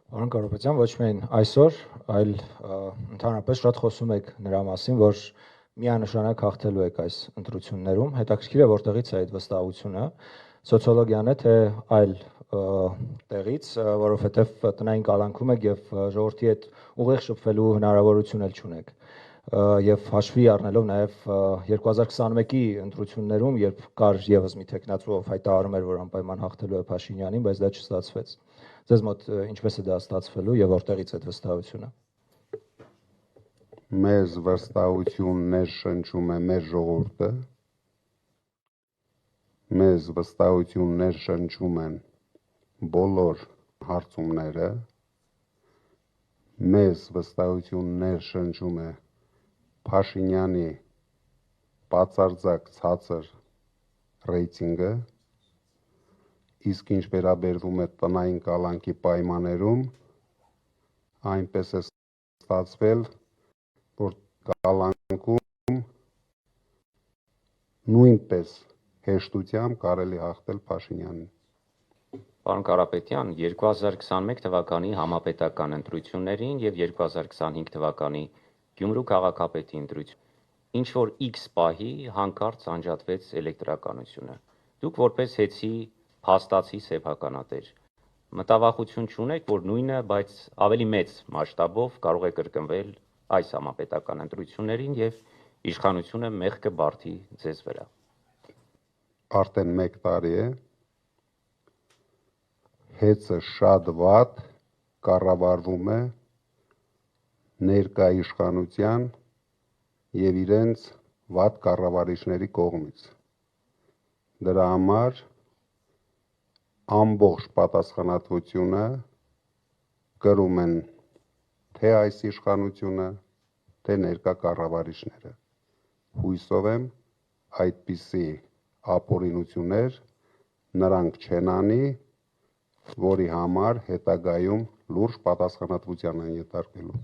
Պարոն Կարապետյան, ոչ միայն այսօր, այլ ընդհանրապես շատ խոսում եք նրա մասին, որ միանշանակ հաղթելու եք այս ընտրություններում։ Հետաքրքիր է, որտեղից է այդ վստահությունը, սոցիոլոգիան է, թե այլ տեղից, որովհետև տնային կալանքում եք եւ ժողովրդի հետ ուղիղ շփվելու հնարավորություն էլ չունեք։ Եվ հաշվի առնելով նաև 2021-ի ընտրություններում, երբ կար եւս մի տեխնացու, ով հայտարարում էր, որ անպայման հաղթելու է Փաշինյանին, բայց դա չստացվեց։ Ձեզ մոտ ինչպես է դա ստացվելու եւ որտեղից է այդ վստահությունը։ Մեզ վստահություններ շնչում է մեր ժողովուրդը, մեզ վստահություններ շնչում են բոլոր հարցումները, մեզ վստահություններ շնչում է Փաշինյանի բացարձակ ցածր ռեյտինգը, իսկ ինչ վերաբերվում է տնային կալանքի պայմաններում, այնպես է ստացվել, որ կալանքում նույնպես հեշտությամբ կարելի հաղթել Փաշինյանին։ Պարոն Կարապետյան, 2021 թվականի համապետական ընտրություններին եւ 2025 թվականի Գյումրու քաղաքապետի ընտրություն։ Ինչ որ X պահի հանկարծ անջատվեց էլեկտրականությունը։ Դուք որպես հեծի փաստացի սեփականատեր մտավախություն չունեք, որ նույնը, բայց ավելի մեծ մասշտաբով կարող է կրկնվել այս համապետական ընտրություններին եւ իշխանությունը մեղքը բարդի ձեզ վրա։ Արդեն 1 տարի է հեծը շատ վատ կառավարվում է ներկա իշխանության եւ իրենց վատ կառավարիչների կողմից։ Դրա համար ամբողջ պատասխանատվությունը կրում են թե այս իշխանությունը, թե ներկա կառավարիչները։ Հույսով եմ այդպիսի ապօրինություններ նրանք չեն անի, որի համար հետագայում լուրջ պատասխանատվության են ենթարկվելու։